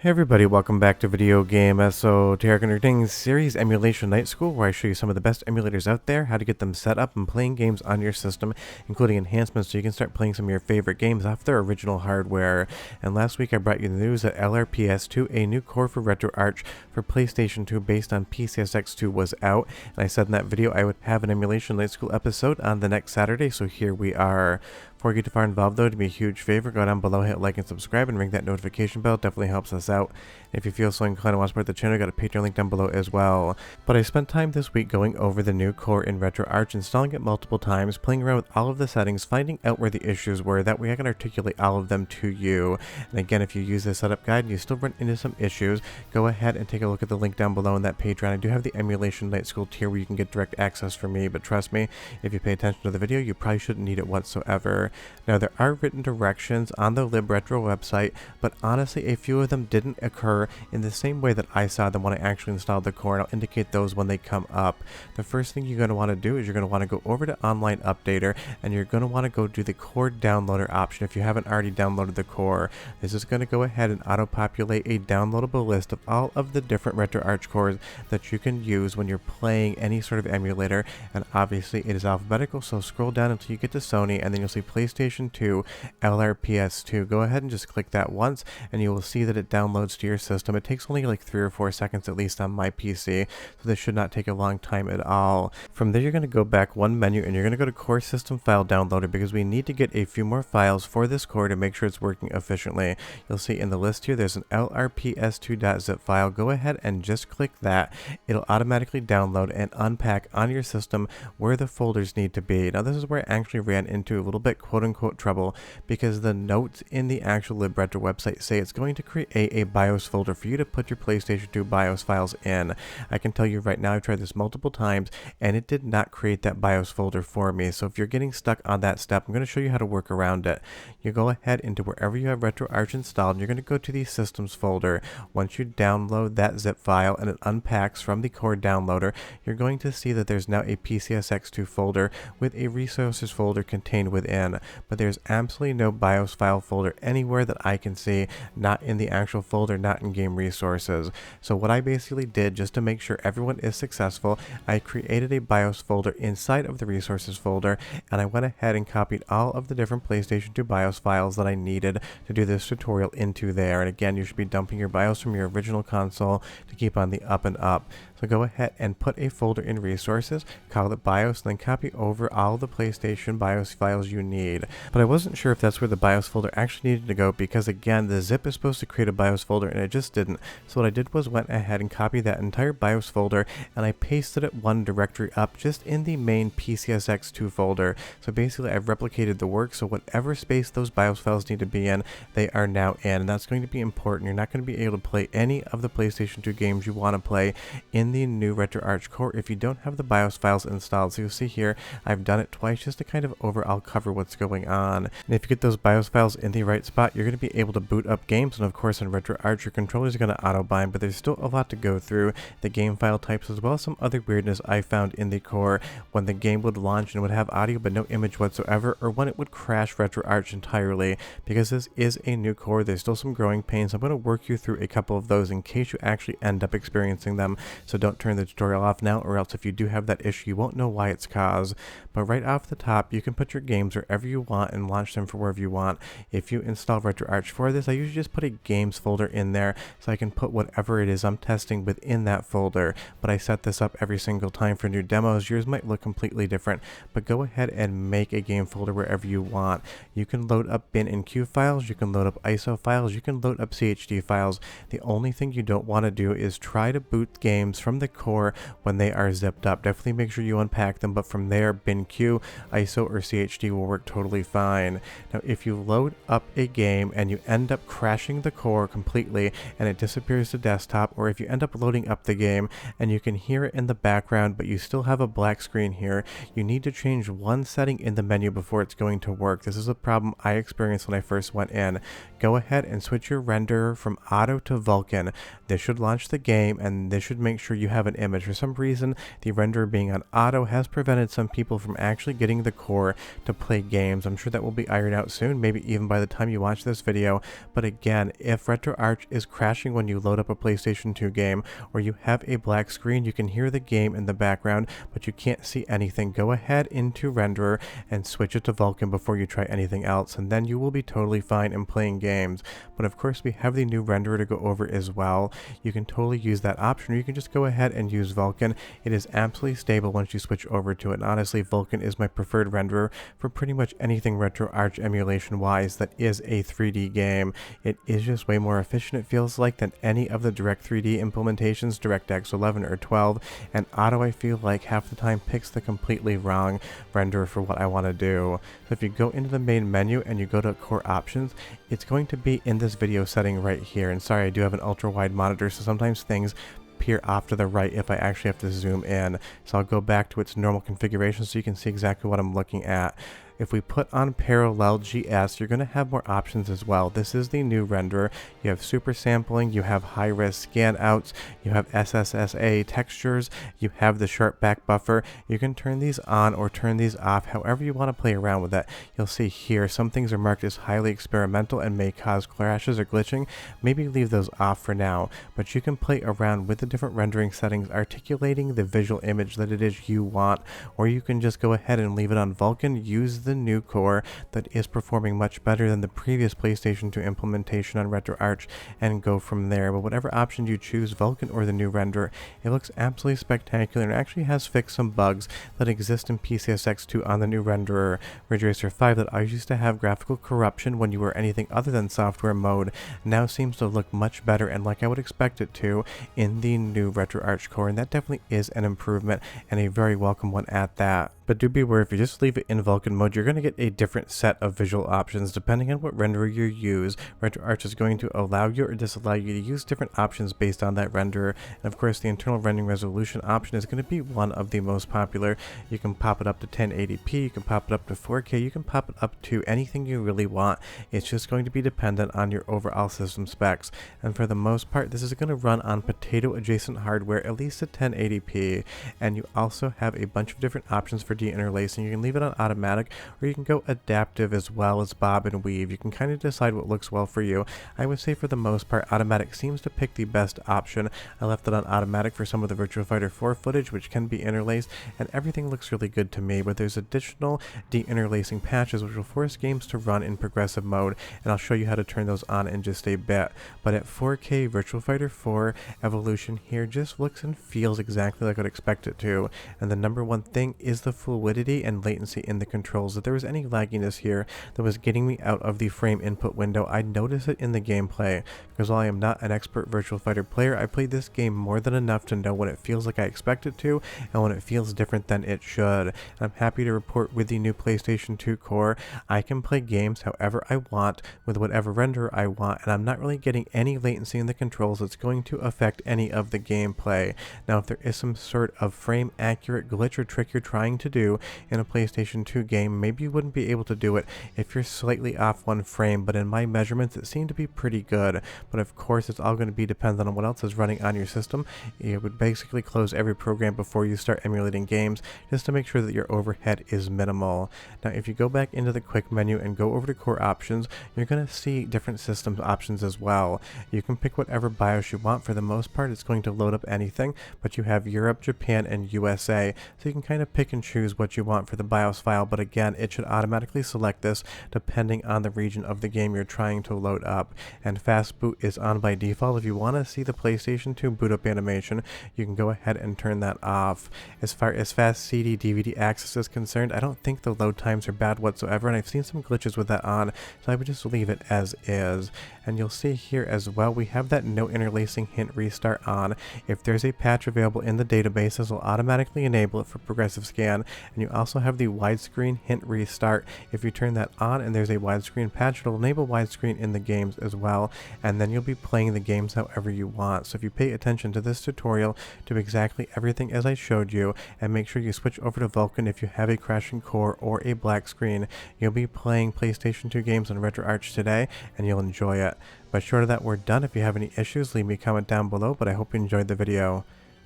Hey everybody, welcome back to Video Game Esoteric Entertaining Series Emulation Night School, where I show you some of the best emulators out there, how to get them set up and playing games on your system, including enhancements so you can start playing some of your favorite games off their original hardware. And last week I brought you the news that LRPS2, a new core for RetroArch for PlayStation 2 based on PCSX2, was out, and I said in that video I would have an Emulation Night School episode on the next Saturday, so here we are. Before you get too far involved though, do me a huge favor, go down below, hit like and subscribe, and ring that notification bell. It definitely helps us out. And if you feel so inclined to want to support the channel, I got a Patreon link down below as well. But I spent time this week going over the new core in RetroArch, installing it multiple times, playing around with all of the settings, finding out where the issues were, that way I can articulate all of them to you. And again, if you use this setup guide and you still run into some issues, go ahead and take a look at the link down below in that Patreon. I do have the Emulation Night School tier where you can get direct access from me, but trust me, if you pay attention to the video, you probably shouldn't need it whatsoever. Now, there are written directions on the LibRetro website, but honestly a few of them didn't occur in the same way that I saw them when I actually installed the core, and I'll indicate those when they come up. The first thing you're going to want to do is you're going to want to go over to Online Updater, and you're going to want to go to the core downloader option if you haven't already downloaded the core. This is going to go ahead and auto-populate a downloadable list of all of the different RetroArch cores that you can use when you're playing any sort of emulator, and obviously it is alphabetical, so scroll down until you get to Sony, and then you'll see PlayStation 2 LRPS2. Go ahead and just click that once and you will see that it downloads to your system. It takes only like 3 or 4 seconds at least on my PC, so this should not take a long time at all. From there you're going to go back one menu and you're going to go to Core System File Downloader, because we need to get a few more files for this core to make sure it's working efficiently. You'll see in the list here there's an LRPS2.zip file. Go ahead and just click that. It'll automatically download and unpack on your system where the folders need to be. Now this is where I actually ran into a little bit quote-unquote trouble, because the notes in the actual LibRetro website say it's going to create a BIOS folder for you to put your PlayStation 2 BIOS files in. I can tell you right now, I've tried this multiple times and it did not create that BIOS folder for me. So if you're getting stuck on that step, I'm going to show you how to work around it. You go ahead into wherever you have RetroArch installed and you're going to go to the Systems folder. Once you download that zip file and it unpacks from the core downloader, you're going to see that there's now a PCSX2 folder with a resources folder contained within, but there's absolutely no BIOS file folder anywhere that I can see, not in the actual folder, not in game resources. So what I basically did, just to make sure everyone is successful, I created a BIOS folder inside of the resources folder, and I went ahead and copied all of the different PlayStation 2 BIOS files that I needed to do this tutorial into there. And again, you should be dumping your BIOS from your original console to keep on the up and up. So go ahead and put a folder in resources, call it BIOS, and then copy over all the PlayStation BIOS files you need. But I wasn't sure if that's where the BIOS folder actually needed to go, because again, the zip is supposed to create a BIOS folder and it just didn't. So what I did was went ahead and copied that entire BIOS folder and I pasted it one directory up just in the main PCSX2 folder. So basically I've replicated the work, so whatever space those BIOS files need to be in, they are now in, and that's going to be important. You're not going to be able to play any of the PlayStation 2 games you want to play in the new RetroArch core if you don't have the BIOS files installed. So you'll see here I've done it twice just to kind of overall cover what's going on. And if you get those BIOS files in the right spot, you're going to be able to boot up games, and of course in RetroArch your controllers are going to auto bind, but there's still a lot to go through. The game file types, as well as some other weirdness I found in the core when the game would launch and would have audio but no image whatsoever, or when it would crash RetroArch entirely. Because this is a new core, there's still some growing pains. I'm going to work you through a couple of those in case you actually end up experiencing them, so don't turn the tutorial off now, or else if you do have that issue you won't know why it's caused. But right off the top, you can put your games wherever you want and launch them for wherever you want. If you install RetroArch for this, I usually just put a games folder in there so I can put whatever it is I'm testing within that folder. But I set this up every single time for new demos. Yours might look completely different, but go ahead and make a game folder wherever you want. You can load up bin and queue files, you can load up ISO files, you can load up CHD files. The only thing you don't want to do is try to boot games from the core when they are zipped up. Definitely make sure you unpack them, but from there, bin queue, ISO, or CHD will work totally fine. Now, if you load up a game and you end up crashing the core completely and it disappears to desktop, or if you end up loading up the game and you can hear it in the background but you still have a black screen here, you need to change one setting in the menu before it's going to work. This is a problem I experienced when I first went in. Go ahead and switch your renderer from auto to Vulkan. This should launch the game, and this should make sure sure you have an image. For some reason, the renderer being on auto has prevented some people from actually getting the core to play games. I'm sure that will be ironed out soon, maybe even by the time you watch this video. But again, if RetroArch is crashing when you load up a PlayStation 2 game, or you have a black screen, you can hear the game in the background, but you can't see anything, go ahead into renderer and switch it to Vulkan before you try anything else, and then you will be totally fine in playing games. But of course, we have the new renderer to go over as well. You can totally use that option, or you can just go ahead and use Vulkan. It is absolutely stable once you switch over to it, and honestly, Vulkan is my preferred renderer for pretty much anything RetroArch emulation wise that is a 3D game. It is just way more efficient, it feels like, than any of the direct 3D implementations, DirectX 11 or 12, and auto, I feel like, half the time picks the completely wrong renderer for what I want to do. So if you go into the main menu and you go to core options, it's going to be in this video setting right here. And sorry, I do have an ultra wide monitor, so sometimes things appear off to the right if I actually have to zoom in. So I'll go back to its normal configuration so you can see exactly what I'm looking at. If we put on Parallel GS, you're going to have more options as well. This is the new renderer. You have super sampling, you have high-res scan outs, you have SSSA textures, you have the sharp back buffer. You can turn these on or turn these off however you want to play around with it. You'll see here some things are marked as highly experimental and may cause crashes or glitching. Maybe leave those off for now, but you can play around with the different rendering settings, articulating the visual image that it is you want, or you can just go ahead and leave it on Vulkan, use the new core that is performing much better than the previous PlayStation 2 implementation on RetroArch, and go from there. But whatever option you choose, Vulkan or the new renderer, it looks absolutely spectacular and actually has fixed some bugs that exist in PCSX2 on the new renderer. Ridge Racer 5 that always used to have graphical corruption when you were anything other than software mode now seems to look much better and like I would expect it to in the new RetroArch core, and that definitely is an improvement and a very welcome one at that. But do beware, if you just leave it in Vulkan mode, you're going to get a different set of visual options depending on what renderer you use. RetroArch is going to allow you or disallow you to use different options based on that renderer. And of course, the internal rendering resolution option is going to be one of the most popular. You can pop it up to 1080p, you can pop it up to 4K, you can pop it up to anything you really want. It's just going to be dependent on your overall system specs. And for the most part, this is going to run on potato adjacent hardware, at least at 1080p. And you also have a bunch of different options for de-interlacing. You can leave it on automatic, or you can go adaptive as well as bob and weave. You can kind of decide what looks well for you. I would say for the most part, automatic seems to pick the best option. I left it on automatic for some of the Virtua Fighter 4 footage, which can be interlaced, and everything looks really good to me, but there's additional de-interlacing patches which will force games to run in progressive mode, and I'll show you how to turn those on in just a bit. But at 4K, Virtua Fighter 4 Evolution here just looks and feels exactly like I'd expect it to, and the number one thing is the fluidity and latency in the controls. If there was any lagginess here that was getting me out of the frame input window, I'd notice it in the gameplay, because while I am not an expert Virtua Fighter player, I played this game more than enough to know when it feels like I expect it to and when it feels different than it should. And I'm happy to report with the new PlayStation 2 core, I can play games however I want with whatever renderer I want, and I'm not really getting any latency in the controls that's going to affect any of the gameplay. Now, if there is some sort of frame accurate glitch or trick you're trying to do in a PlayStation 2 game, maybe you wouldn't be able to do it if you're slightly off one frame, but in my measurements it seemed to be pretty good. But of course, it's all going to be dependent on what else is running on your system. You would basically close every program before you start emulating games, just to make sure that your overhead is minimal. Now, if you go back into the quick menu and go over to core options, you're going to see different system options as well. You can pick whatever BIOS you want. For the most part, it's going to load up anything, but you have Europe, Japan, and USA, so you can kind of pick and choose what you want for the BIOS file, but again, it should automatically select this depending on the region of the game you're trying to load up. And fast boot is on by default. If you want to see the PlayStation 2 boot up animation, you can go ahead and turn that off. As far as fast CD DVD access is concerned, I don't think the load times are bad whatsoever, and I've seen some glitches with that on, so I would just leave it as is. And you'll see here as well, we have that no interlacing hint restart on. If there's a patch available in the database, this will automatically enable it for progressive scan. And you also have the widescreen hint restart. If you turn that on and there's a widescreen patch, it'll enable widescreen in the games as well, and then you'll be playing the games however you want. So if you pay attention to this tutorial, do exactly everything as I showed you, and make sure you switch over to Vulkan if you have a crashing core or a black screen. You'll be playing PlayStation 2 games on RetroArch today, and you'll enjoy it. But short of that, we're done. If you have any issues, leave me a comment down below, but I hope you enjoyed the video.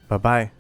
Bye-bye.